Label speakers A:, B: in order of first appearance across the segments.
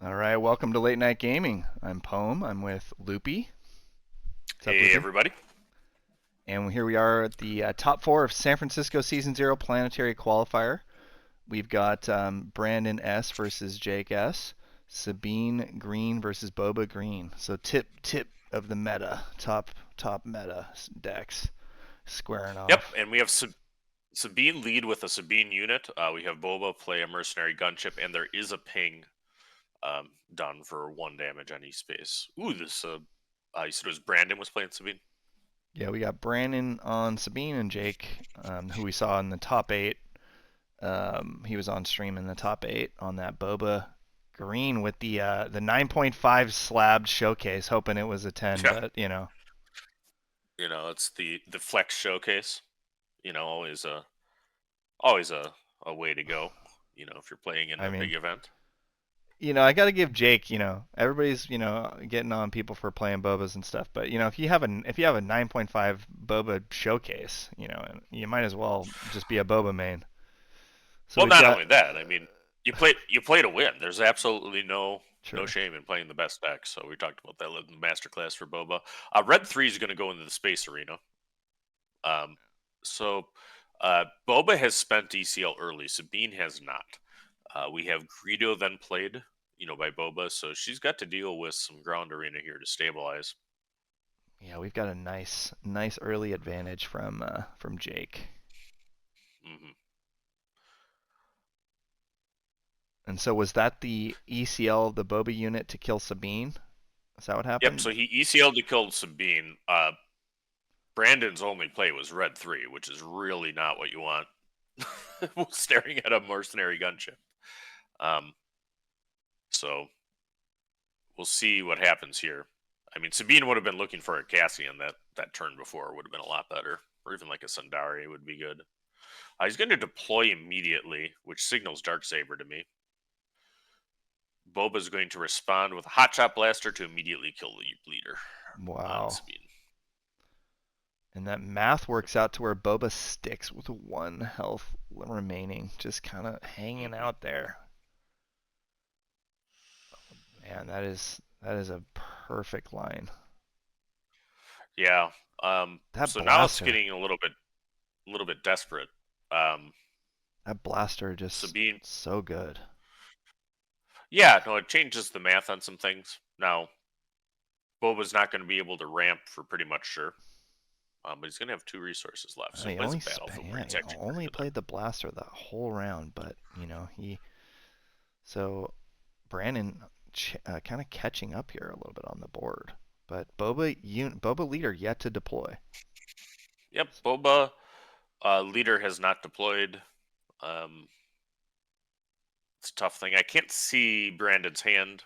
A: All right, welcome to Late Night Gaming. I'm Poem. I'm with Loopy. What's up,
B: Hey
A: Loopy?
B: everybody.
A: And here we are at the top four of San Francisco Season Zero Planetary Qualifier. We've got Brandon S versus Jake S, Sabine Green versus Boba Green. So tip of the meta, top meta decks squaring
B: Yep,
A: off.
B: and we have Sabine lead with a Sabine unit. We have Boba play a mercenary gunship, and there is a ping done for 1 damage on each space. Ooh, this you said it was Brandon was playing Sabine.
A: Yeah, we got Brandon on Sabine and Jake, who we saw in the top eight. He was on stream in the top eight on that Boba Green with the 9.5 slabbed showcase, hoping it was a 10,
B: Yeah,
A: but
B: it's the flex showcase. Always a way to go. If you're playing in
A: I
B: a
A: mean,
B: big event.
A: I got to give Jake, everybody's getting on people for playing Bobas and stuff, but if you have a 9.5 Boba showcase, you might as well just be a Boba main. So
B: Well,
A: we've
B: not
A: got
B: only that, I mean, you play to win. There's absolutely no
A: sure.
B: shame in playing the best deck. So we talked about that in the masterclass for Boba. Red 3 is going to go into the space arena. Um, so Boba has spent DCL early. Sabine has not. We have Greedo then played, by Boba, so she's got to deal with some ground arena here to stabilize.
A: Yeah, we've got a nice early advantage from Jake.
B: Hmm.
A: And so was that the ECL of the Boba unit to kill Sabine? Is that what
B: Yep.
A: happened?
B: So he ECL'd to kill Sabine. Brandon's only play was Red 3, which is really not what you want. Staring at a mercenary gunship. Um, so we'll see what happens here. I mean, Sabine would have been looking for a Cassian that turn before would have been a lot better, or even like a Sundari would be good. He's going to deploy immediately, which signals Darksaber to me. Boba's going to respond with a Hotshot Blaster to immediately kill the leader on
A: Wow.
B: Sabine.
A: And that math works out to where Boba sticks with one health remaining, just kind of hanging
B: Hmm.
A: out there. Man, that is a perfect line.
B: Yeah.
A: That
B: So now it's
A: blaster,
B: getting a little bit desperate. Um,
A: that blaster just
B: Sabine.
A: so good.
B: Yeah, no, it changes the math on some things. Now, Boba's not going to be able to ramp for pretty much sure. But he's going to have 2 resources left. So he
A: He
B: plays a
A: only
B: Battlefield where
A: yeah,
B: he's
A: he
B: actually pretty
A: only
B: good there.
A: played the blaster the whole round, but he so Brandon kind of catching up here a little bit on the board. But Boba leader yet to deploy.
B: Yep, Boba leader has not deployed. Um, it's a tough thing. I can't see Brandon's hand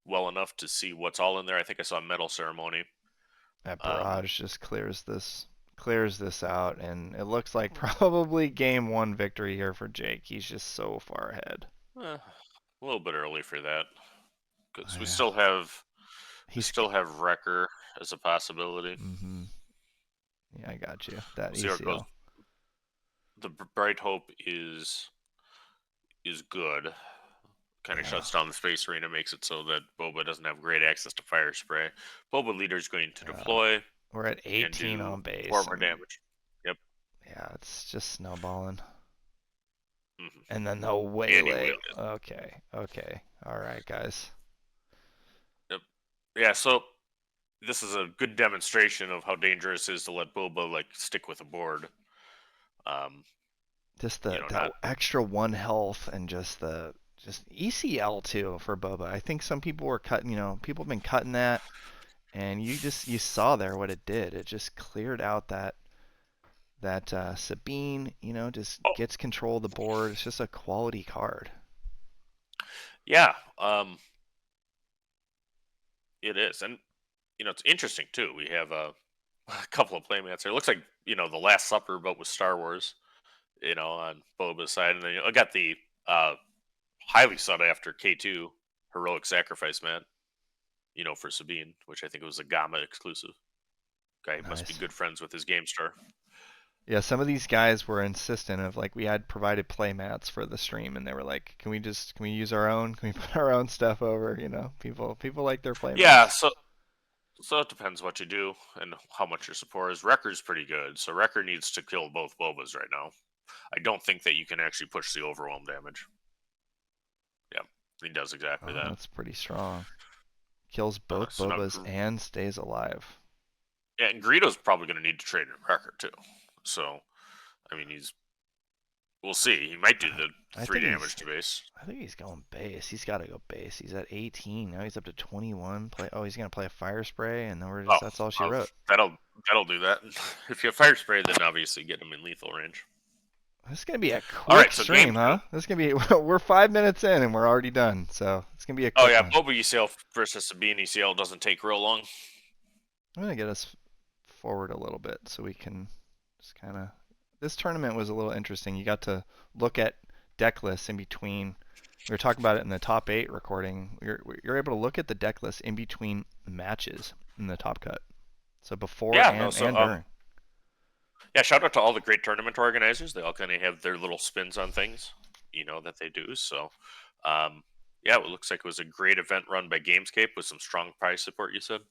B: well enough to see what's all in there. I think I saw Metal Ceremony.
A: That
B: Um,
A: barrage just clears this out, and it looks like probably game one victory here for Jake. He's just so far ahead.
B: a little bit early for that because we
A: Yeah,
B: still have we
A: he's.
B: still have Wrecker as a possibility.
A: Mm-hmm. Yeah, I got you.
B: We'll
A: That
B: see how it goes.
A: ECL.
B: The Bright Hope is good. Kind of
A: Yeah,
B: shuts down the space arena, makes it so that Boba doesn't have great access to fire spray. Boba leader is going to
A: yeah.
B: deploy
A: We're at
B: and
A: 18
B: do
A: on
B: four
A: base,
B: more
A: and
B: damage. Yep.
A: yeah, it's just snowballing.
B: Hmm.
A: And then the
B: And he
A: waylay.
B: will.
A: Okay. All right, guys.
B: Yep. Yeah. So this is a good demonstration of how dangerous it is to let Boba like stick with a board. Um,
A: Just the that
B: not.
A: extra one health and just ECL too for Boba. I think some people were cutting. People have been cutting that, and you saw there what it did. It just cleared out that Sabine. Just
B: Oh,
A: gets control of the board. It's just a quality card.
B: yeah. It is, and it's interesting too. We have a couple of playmats here. It looks like the Last Supper, but with Star Wars. On Boba's side, and then I got the uh, highly sought after K2 heroic sacrifice mat. For Sabine, which I think was a Gamma exclusive. Guy must be
A: Nice.
B: good friends with his game star.
A: Yeah, some of these guys were insistent of like we had provided play mats for the stream, and they were like, can we use our own? Can we put our own stuff over? People like their play
B: Yeah,
A: mats.
B: so it depends what you do and how much your support is. Wrecker's pretty good, so Wrecker needs to kill both Bobas right now. I don't think that you can actually push the overwhelm damage. Yeah, he does exactly
A: Oh,
B: that.
A: that's pretty strong. Kills both
B: So now,
A: Bobas and stays alive.
B: yeah, and Greedo's probably going to need to trade in Wrecker too. So, I mean, we'll see. He might do the
A: I
B: three
A: think
B: damage
A: he's
B: to base.
A: I think he's going base. He's got to go base. He's at 18 now. He's up to 21. He's gonna play a fire spray, and then
B: Oh,
A: that's all she
B: uh,
A: wrote.
B: that'll do that. If you have fire spray, then obviously get him in lethal range.
A: This is gonna be a
B: All
A: quick
B: right, so game
A: stream,
B: two.
A: huh? This is gonna be we're 5 minutes in and we're already done. So it's gonna be a
B: Oh
A: quick
B: yeah,
A: one.
B: Boba ECL versus Sabine ECL doesn't take real long.
A: I'm gonna get us forward a little bit so we can just kind of. This tournament was a little interesting. You got to look at deck lists in between. We were talking about it in the top eight recording. You're able to look at the deck list in between matches in the top cut. So before
B: Yeah, no.
A: and during.
B: Yeah, shout out to all the great tournament organizers. They all kind of have their little spins on things, that they do. So, um, yeah, it looks like it was a great event run by Gamescape with some strong prize support. You said.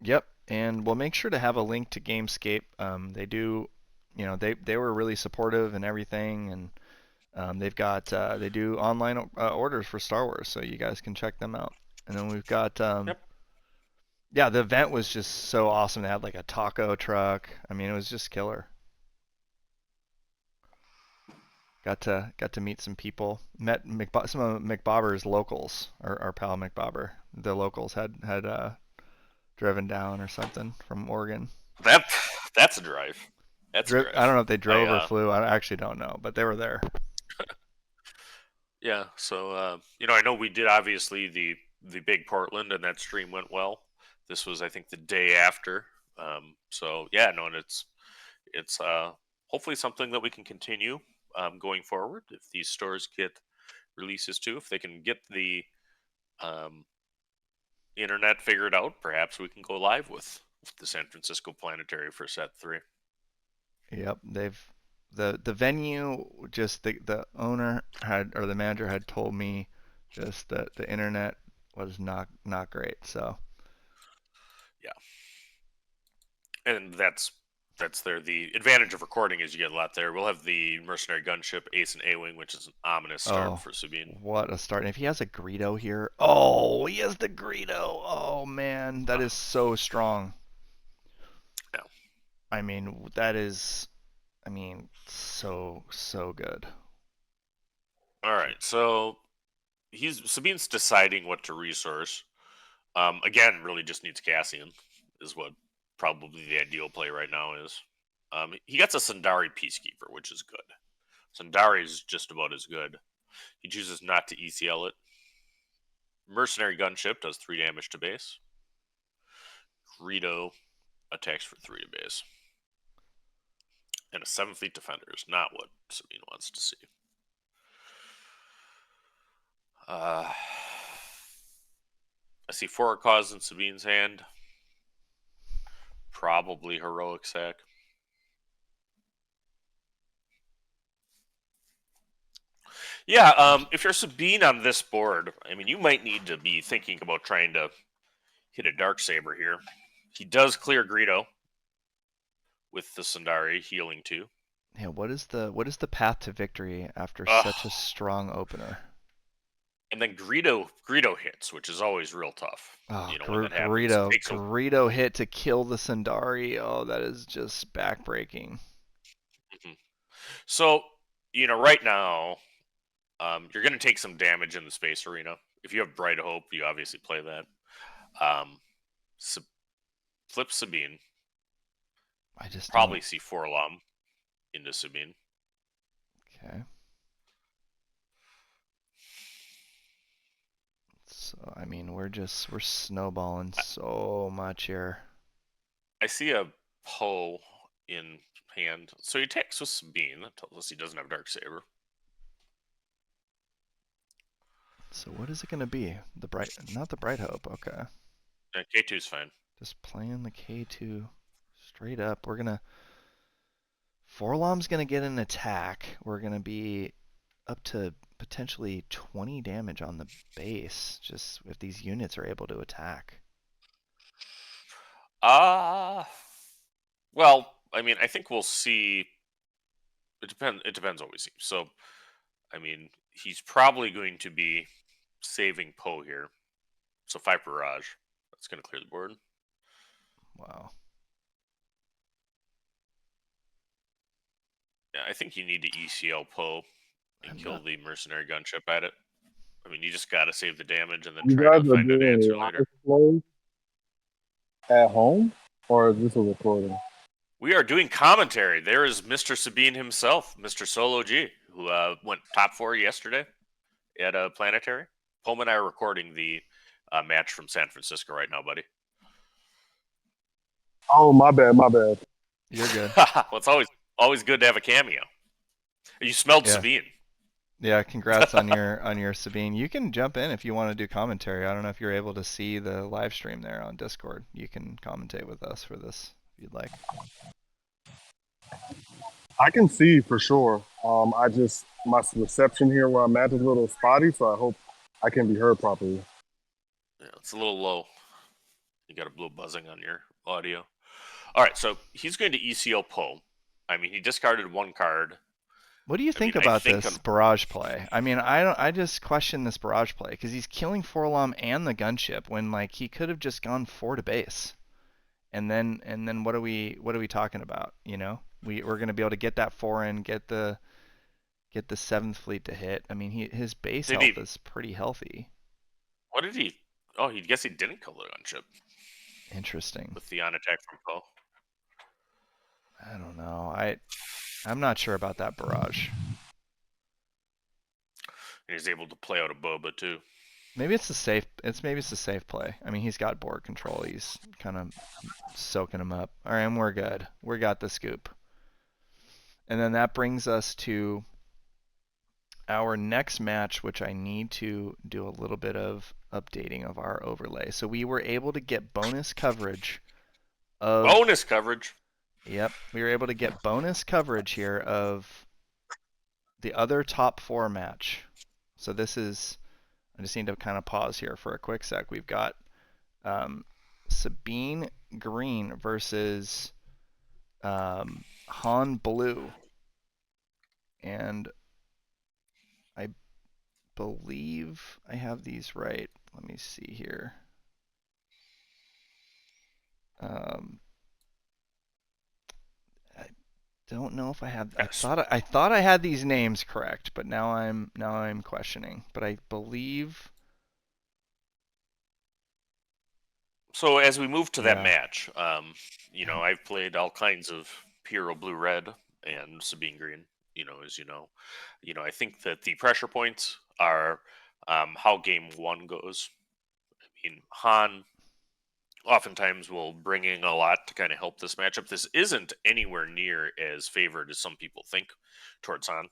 A: Yep, and we'll make sure to have a link to Gamescape. They do, they were really supportive and everything, and they do online orders for Star Wars, so you guys can check them out. And then we've got
B: Yep.
A: yeah, the event was just so awesome. They had like a taco truck. I mean, it was just killer. Got to meet some people. Met some of McBobber's locals. Our pal McBobber. The locals had driven down or something from Oregon.
B: That that's a drive. That's a
A: I don't
B: drive.
A: know if they
B: I
A: drove or flew. I actually don't know, but they were there.
B: Yeah. So I know we did obviously the big Portland, and that stream went well. This was, I think, the day after. So yeah, no, and it's hopefully something that we can continue going forward if these stores get releases too. If they can get the um, internet figured out, perhaps we can go live with the San Francisco Planetary for set three.
A: Yep, the venue, just the owner had, or the manager had told me just that the internet was not great. So
B: Yeah, and that's there. The advantage of recording is you get a lot there. We'll have the mercenary gunship Ace and A Wing, which is an ominous start
A: oh,
B: for Sabine.
A: what a start! And if he has a Greedo here, oh, he has the Greedo. Oh man, that
B: Uh,
A: is so strong.
B: yeah.
A: I mean, that is, I mean, so good.
B: All right, so he's Sabine's deciding what to resource. Again, really just needs Cassian is what probably the ideal play right now is. He gets a Sundari Peacekeeper, which is good. Sundari is just about as good. He chooses not to ECL it. Mercenary Gunship does 3 damage to base. Greedo attacks for 3 to base. And a 7 Fleet Defender is not what Sabine wants to see. I see 4 cause in Sabine's hand. Probably Heroic Sack. Yeah, if you're Sabine on this board, I mean, you might need to be thinking about trying to hit a Dark Saber here. He does clear Greedo with the Sundari healing too.
A: Yeah, what is the path to victory after
B: Ugh.
A: such a strong opener?
B: And then Greedo hits, which is always real tough.
A: Oh,
B: When that happens, it takes a.
A: Greedo hit to kill the Sundari. Oh, that is just backbreaking.
B: Mhm. So right now, you're going to take some damage in the space arena. If you have Bright Hope, you obviously play that. Um, flip Sabine.
A: I just don't.
B: Probably C4 Lum into Sabine.
A: Okay. So I mean, we're snowballing so much here.
B: I see a Poe in hand. So he attacks with Sabine. That tells us he doesn't have Dark Saber.
A: So what is it gonna be? Not the bright hope. Okay.
B: Yeah, K2's fine.
A: Just playing the K2 straight up. We're gonna Forlom's going to get an attack. We're going to be up to potentially 20 damage on the base, just if these units are able to attack.
B: Uh well, I mean, I think we'll see. It depends what we see. So, I mean, he's probably going to be saving Poe here. So 5 barrage. That's going to clear the board.
A: Wow.
B: Yeah, I think you need to ECL Poe and
A: I'm
B: kill
A: not.
B: the mercenary gunship at it. I mean, you just got to save the damage and then
C: You
B: try
C: guys
B: to
C: are
B: find an
C: doing
B: answer
C: live
B: later.
C: flows at home, or is this a recording?
B: We are doing commentary. There is Mr. Sabine himself, Mr. Solo G, who went top 4 yesterday at a planetary. Pullman and I are recording the match from San Francisco right now, buddy.
C: Oh, my bad, my bad.
A: You're good.
B: Well, it's always good to have a cameo. You smelled
A: Yeah.
B: Sabine.
A: Yeah, congrats on your Sabine. You can jump in if you want to do commentary. I don't know if you're able to see the live stream there on Discord. You can commentate with us for this if you'd like.
C: I can see for sure. I just my reception here where I'm at is a little spotty, so I hope I can be heard properly.
B: Yeah, it's a little low. You got a little buzzing on your audio. All right, so he's going to ECO Poe. I mean, he discarded 1 card.
A: What do you think
B: I
A: about
B: think
A: this barrage play? I mean, I just question this barrage play because he's killing Forlom and the gunship when like he could have just gone 4 to base. And then what are we talking about? You know, we're gonna be able to get that 4 in, get the 7th fleet to hit. I mean, his base
B: did
A: health
B: he?
A: is pretty healthy.
B: What did he? Oh, he guess he didn't kill the gunship
A: Interesting.
B: with the on attack from Poe.
A: I don't know. I'm not sure about that barrage.
B: And he's able to play out a Boba too.
A: Maybe it's the safe. Maybe it's the safe play. I mean, he's got board control. He's kind of soaking him up. All right, and we're good. We got the scoop. And then that brings us to our next match, which I need to do a little bit of updating of our overlay. So we were able to get bonus coverage of
B: bonus coverage.
A: Yep, we were able to get bonus coverage here of the other top 4 match. So this is, I just need to kind of pause here for a quick sec. We've got Sabine Green versus Han Blue. And I believe I have these right. Let me see here. I don't know if I have.
B: Yes.
A: I thought I had these names correct, but now I'm questioning. But I believe.
B: So as we move to that
A: Yeah.
B: match, I've played all kinds of Hero Blue Red and Sabine Green. As I think that the pressure points are how game 1 goes. I mean, Han oftentimes will bring in a lot to kind of help this matchup. This isn't anywhere near as favored as some people think towards Han.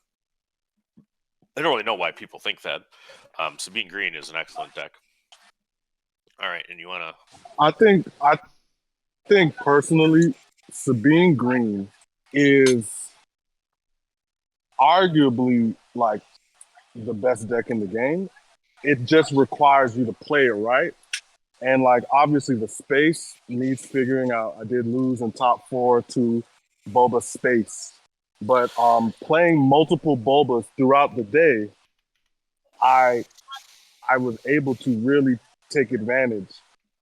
B: I don't really know why people think that. Sabine Green is an excellent deck. All right, and you want to?
C: I think personally, Sabine Green is arguably like the best deck in the game. It just requires you to play it right. And like obviously the space needs figuring out. I did lose in top 4 to Boba space. But playing multiple Bobas throughout the day, I was able to really take advantage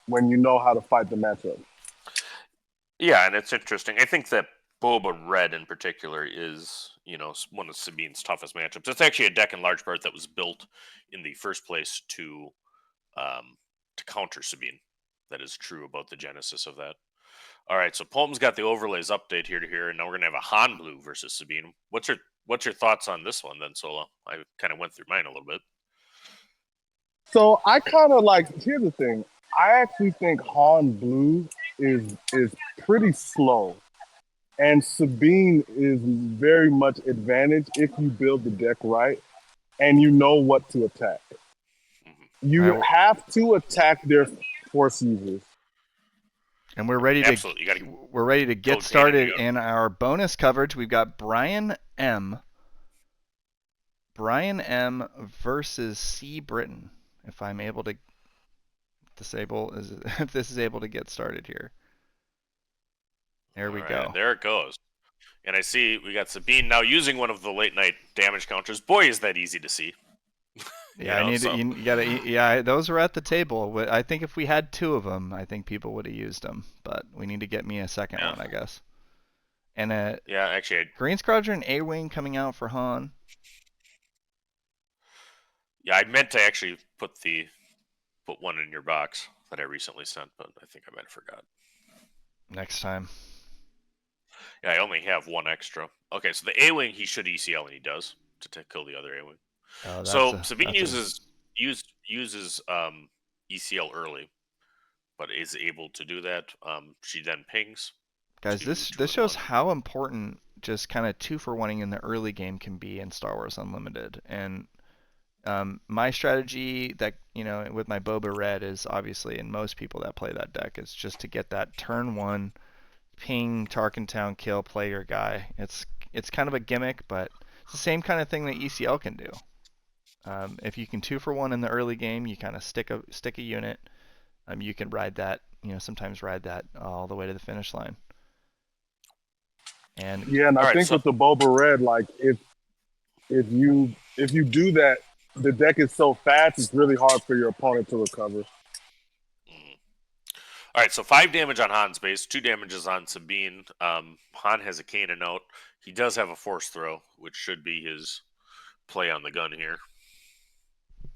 C: when you know how to fight the matchup.
B: Yeah, and it's interesting. I think that Boba Red in particular is, one of Sabine's toughest matchups. It's actually a deck in large part that was built in the first place to counter Sabine. That is true about the genesis of that. All right, so Palm's got the overlays update here to here, and now we're gonna have a Han Blue versus Sabine. What's your thoughts on this one then, Solo? I kind of went through mine a little bit.
C: So I kind of like. Here's the thing. I actually think Han Blue is pretty slow, and Sabine is very much advantage if you build the deck right and you know what to attack. You have to attack their force users.
A: And we're ready to
B: Absolutely, you got to
A: get
B: go
A: started
B: Canada.
A: in our bonus coverage. We've got Brian M. versus C. Britain. If I'm able to disable, if this is able to get started here. There we go.
B: There it goes. And I see we got Sabine now using one of the late night damage counters. Boy, is that easy to see.
A: Yeah, you gotta. Yeah, those were at the table. I think if we had two of them, I think people would have used them. But we need to get me a second one, I guess. And
B: actually,
A: Green Squadron A-wing coming out for Han.
B: Yeah, I meant to actually put one in your box that I recently sent, but I think I might have forgot.
A: Next time.
B: Yeah, I only have one extra. Okay, so the A-wing he should ECL, and he does to kill the other A-wing.
A: Oh,
B: So Sabine uses ECL early, but is able to do that. She then pings.
A: Guys, this shows how important just kind of 2-for-1ing in the early game can be in Star Wars Unlimited. And my strategy that with my Boba Red is obviously, and most people that play that deck, is just to get that turn 1 ping Tarkin Town kill, play your guy. It's kind of a gimmick, but it's the same kind of thing that ECL can do. If you can 2-for-1 in the early game, you kind of stick a unit. You can ride that, sometimes ride that all the way to the finish line. And
C: I think with the Boba Red, like if you do that, the deck is so fast, it's really hard for your opponent to recover.
B: All right, so 5 damage on Han's base, 2 damages on Sabine. Han has a cannon out. He does have a force throw, which should be his play on the gun here.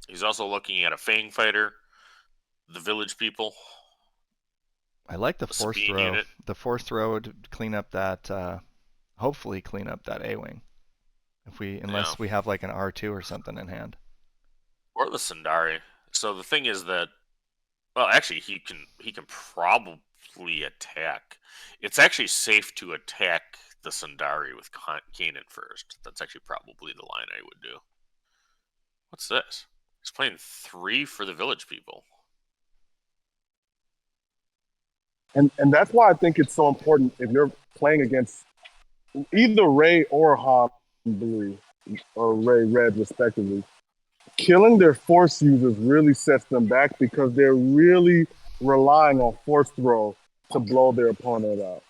B: He's also looking at a Fang fighter, the village people.
A: I like the force throw. Unit. The force throw would clean up that, hopefully clean up that A-wing. Unless we have like an R2 or something in hand.
B: Or the Sundari. So the thing is that, well, actually he can probably attack. It's actually safe to attack the Sundari with Kanan first. That's actually probably the line I would do. What's this? He's playing 3 for the village people.
C: And that's why I think it's so important if you're playing against either Ray or Han Blue or Ray Red, respectively. Killing their force users really sets them back because they're really relying on force throw to blow their opponent out.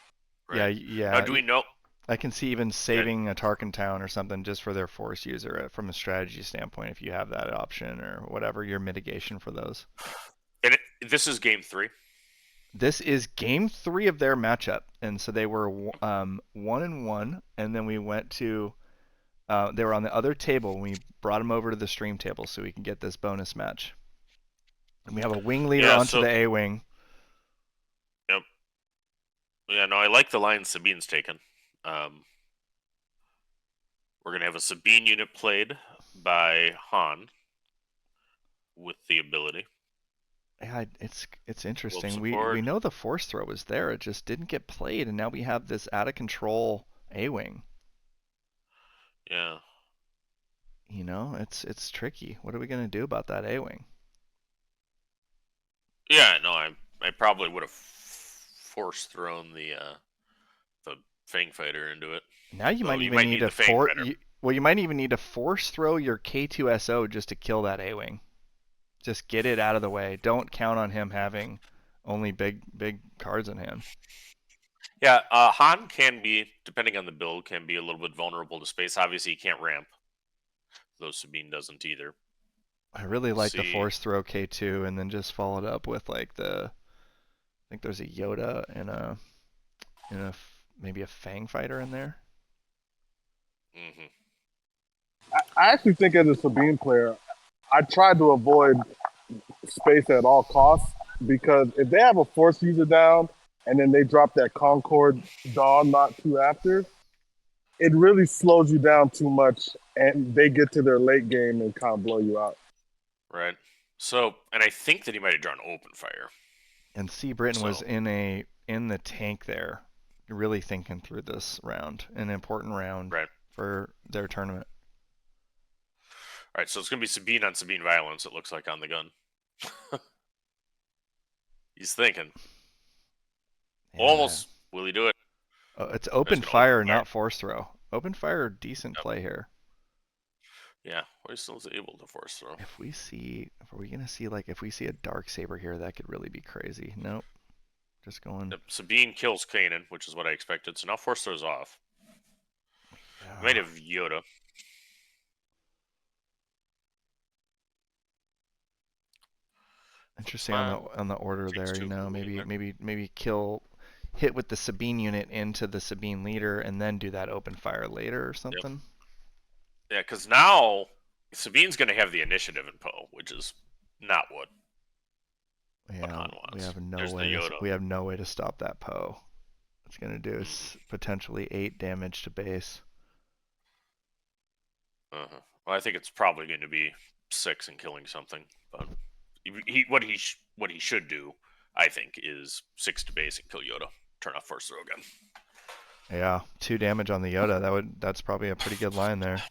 B: Right.
A: Yeah.
B: Now, do we know?
A: I can see even saving a Tarkin Town or something just for their force user from a strategy standpoint if you have that option or whatever your mitigation for those.
B: And this is game 3.
A: This is game 3 of their matchup, and so they were 1-1, and then we went to they were on the other table, and we brought them over to the stream table so we can get this bonus match. And we have a wing leader onto the A-wing.
B: Yep. Yeah, no, I like the line Sabine's taken. We're gonna have a Sabine unit played by Han with the ability.
A: Yeah, it's interesting. We know the force throw was there. It just didn't get played, and now we have this out of control A-wing.
B: Yeah.
A: It's tricky. What are we gonna do about that A-wing?
B: Yeah, no, I probably would have force thrown the Fang fighter into it.
A: Now you might even need to you might even need to force throw your K2SO just to kill that A-wing. Just get it out of the way. Don't count on him having only big cards in hand.
B: Yeah, Han can be, depending on the build, can be a little bit vulnerable to space. Obviously, he can't ramp, though Sabine doesn't either.
A: I really like the force throw K2 and then just follow it up with like I think there's a Yoda and maybe a Fang fighter in there.
B: Mm-hmm.
C: I actually think as a Sabine player, I try to avoid space at all costs because if they have a force user down and then they drop that Concord Dawn not too after, it really slows you down too much and they get to their late game and kind of blow you out.
B: Right. So, and I think that he might have drawn open fire.
A: And C. Britain was in the tank there, really thinking through this round, an important round for their tournament.
B: All right, so it's going to be Sabine on Sabine violence, it looks like, on the gun. He's thinking.
A: Yeah.
B: Almost. Will he do it?
A: It's
B: He's
A: open
B: going to open
A: fire,
B: fire.
A: not force throw. Open fire, decent
B: Yep.
A: play here.
B: Yeah. Well, he still is able to force throw.
A: Are we gonna see like if we see a dark saber here, that could really be crazy. Nope. Just going.
B: Yep. Sabine kills Kanan, which is what I expected. So now force throws off. He might
A: Yeah.
B: have Yoda. Flips
A: Interesting
B: mine.
A: on the order
B: Takes
A: there.
B: two from being there.
A: Maybe kill, hit with the Sabine unit into the Sabine leader, and then do that open fire later or
B: Yep.
A: something.
B: Yeah, because now Sabine's going to have the initiative in Poe, which is not what
A: Yeah,
B: Han
A: we
B: wants.
A: have no
B: There's the
A: way to
B: Yoda.
A: we have no way to stop that Poe. It's gonna do
B: Mm-hmm.
A: potentially 8 damage to base.
B: Uh-huh. Well, I think it's probably going to be 6 and killing something. But what he should do, I think, is 6 to base and kill Yoda. Turn off force throw again.
A: Yeah, 2 damage on the Yoda. That's probably a pretty good line there.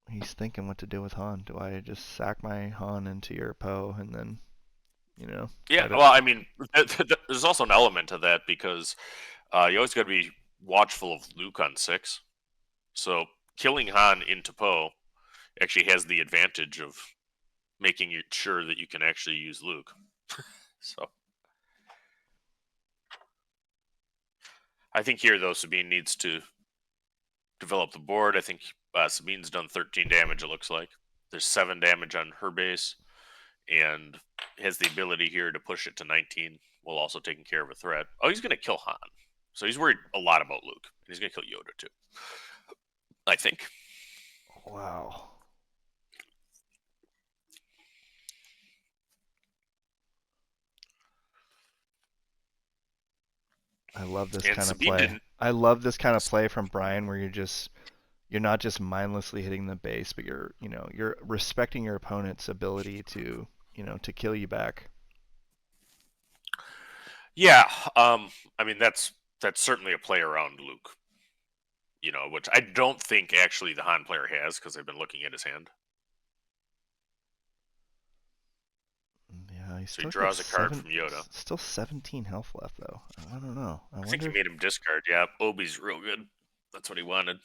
A: He's thinking what to do with Han. Do I just sack my Han into your Poe and then,
B: Yeah,
A: try to?
B: well, I mean, there's also an element to that because you always got to be watchful of Luke on 6. So killing Han into Poe actually has the advantage of making it sure that you can actually use Luke. So I think here though Sabine needs to develop the board. I think Sabine's done 13 damage. It looks like there's 7 damage on her base, and has the ability here to push it to 19 while also taking care of a threat. Oh, he's going to kill Han, so he's worried a lot about Luke, and he's going to kill Yoda too. I think.
A: Wow. I love this
B: And
A: kind of
B: Sabine
A: play.
B: didn't.
A: I love this kind of play from Brian where you're not just mindlessly hitting the base, but you're respecting your opponent's ability to kill you back.
B: Yeah, I mean that's certainly a play around Luke. Which I don't think actually the Han player has because I've been looking at his hand.
A: Yeah, he
B: So he
A: still got
B: draws a card from Yoda.
A: still 17 health left though. I don't know. I
B: I think he
A: wonder.
B: made him discard. Yeah, Obi's real good. That's what he wanted.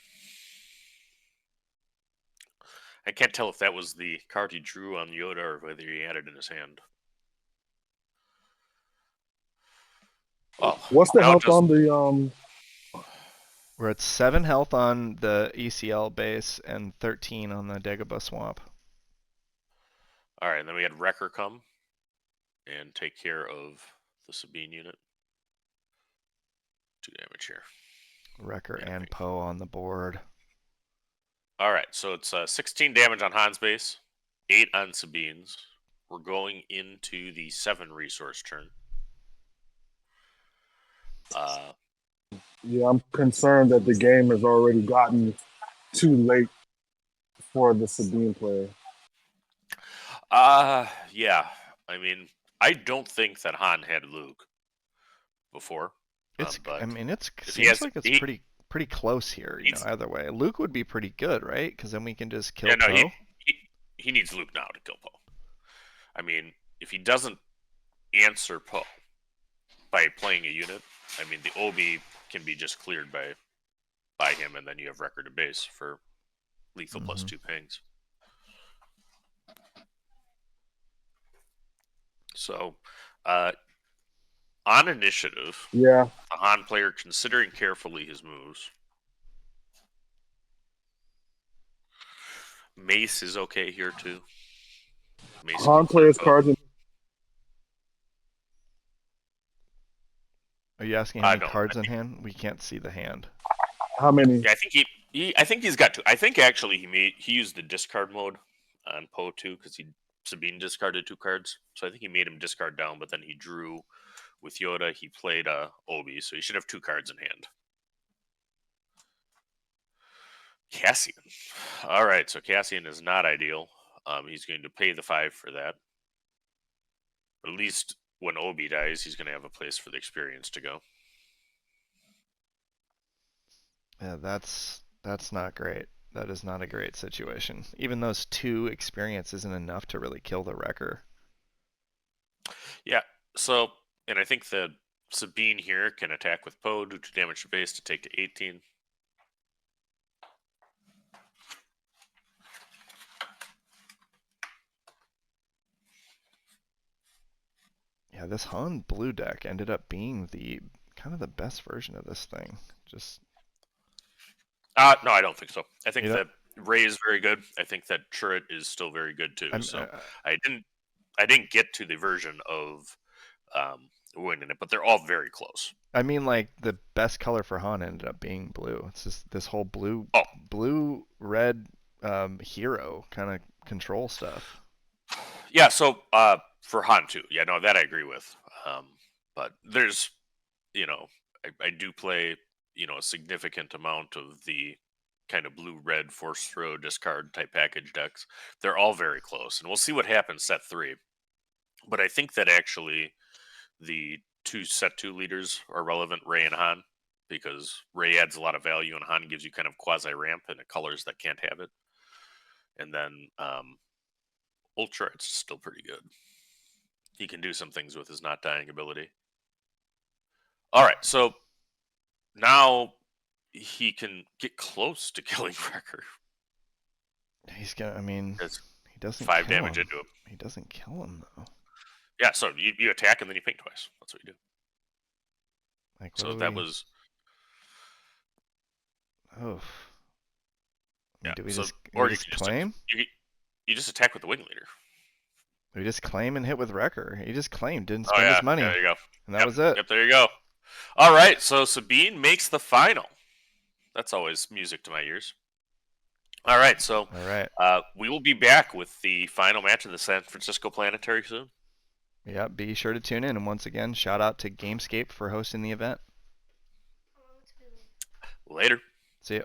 B: I can't tell if that was the card he drew on Yoda or whether he had it in his hand. Well,
C: What's the
B: now
C: health
B: just
C: on the?
A: We're at 7 health on the ECL base and 13 on the Dagobah swamp.
B: all right. And then we had Wrecker come and take care of the Sabine unit. 2 damage here.
A: Wrecker
B: Yeah,
A: and Poe on the board.
B: all right, so it's 16 damage on Han's base, 8 on Sabine's. We're going into the 7 resource turn.
C: Yeah, I'm concerned that the game has already gotten too late for the Sabine player.
B: Yeah. I mean, I don't think that Han had Luke before. But
A: It
B: if he
A: seems
B: has,
A: like it's pretty close here.
B: needs,
A: Either way, Luke would be pretty good, right? Because then we can just
B: yeah,
A: kill
B: no,
A: Poe.
B: he needs Luke now to kill Poe. I mean, if he doesn't answer Poe by playing a unit, I mean, the Obi can be just cleared by him, and then you have record to base for lethal plus 2 pings. So, on initiative,
C: Yeah,
B: the Han player considering carefully his moves. Mace is okay here too. Mace can
C: Han
B: clear
C: players
B: Poe.
C: cards.
A: Are you asking how many
B: No,
A: cards in hand? We can't see the hand.
C: How many?
B: yeah, I think I think he's got 2. I think actually he used the discard mode on Poe too because Sabine discarded 2 cards, so I think he made him discard down, but then he drew with Yoda. He played Obi, so he should have 2 cards in hand. Cassian. All right, so Cassian is not ideal. He's going to pay the 5 for that. But at least when Obi dies, he's going to have a place for the experience to go.
A: Yeah, that's not great. That is not a great situation. Even those 2 experience isn't enough to really kill the Wrecker.
B: Yeah. So, and I think that Sabine here can attack with Poe, do 2 damage to base to take to 18.
A: Yeah, this Han blue deck ended up being the kind of the best version of this thing. Just
B: No, I don't think so. I think
A: you know,
B: that Ray is very good. I think that Turret is still very good too.
A: I'm
B: So I didn't get to the version of winning it, but they're all very close.
A: I mean like the best color for Han ended up being blue. It's just this whole
B: Oh,
A: blue red hero kind of control stuff.
B: yeah. So for Han too, yeah, no, that I agree with. But there's, you know, I do play, a significant amount of the kind of blue red force throw discard type package decks. They're all very close, and we'll see what happens set 3. But I think that actually the set 2 leaders are relevant, Ray and Han, because Ray adds a lot of value and Han gives you kind of quasi ramp and it colors that can't have it. And then Ultra, it's still pretty good. He can do some things with his not dying ability. All right, so now he can get close to killing Wrecker.
A: He's got. I mean,
B: That's
A: he doesn't
B: 5
A: kill
B: damage
A: him.
B: into him.
A: He doesn't kill him though.
B: Yeah, so you attack and then you ping twice. That's what you do.
A: Like what
B: So
A: do
B: that
A: we?
B: was
A: Oh. I mean,
B: yeah.
A: do we
B: So
A: just
B: or you can just
A: claim?
B: you just attack with the wing leader.
A: We just claim and hit with Wrecker. He just claimed, didn't
B: Oh
A: spend
B: yeah,
A: his money,
B: there you go.
A: and that
B: Yep,
A: was it.
B: yep, there you go. All right, so Sabine makes the final. That's always music to my ears. All right, so
A: All right.
B: we will be back with the final match of the San Francisco Planetary soon.
A: Yeah, be sure to tune in. And once again, shout out to Gamescape for hosting the event.
B: Later.
A: See ya.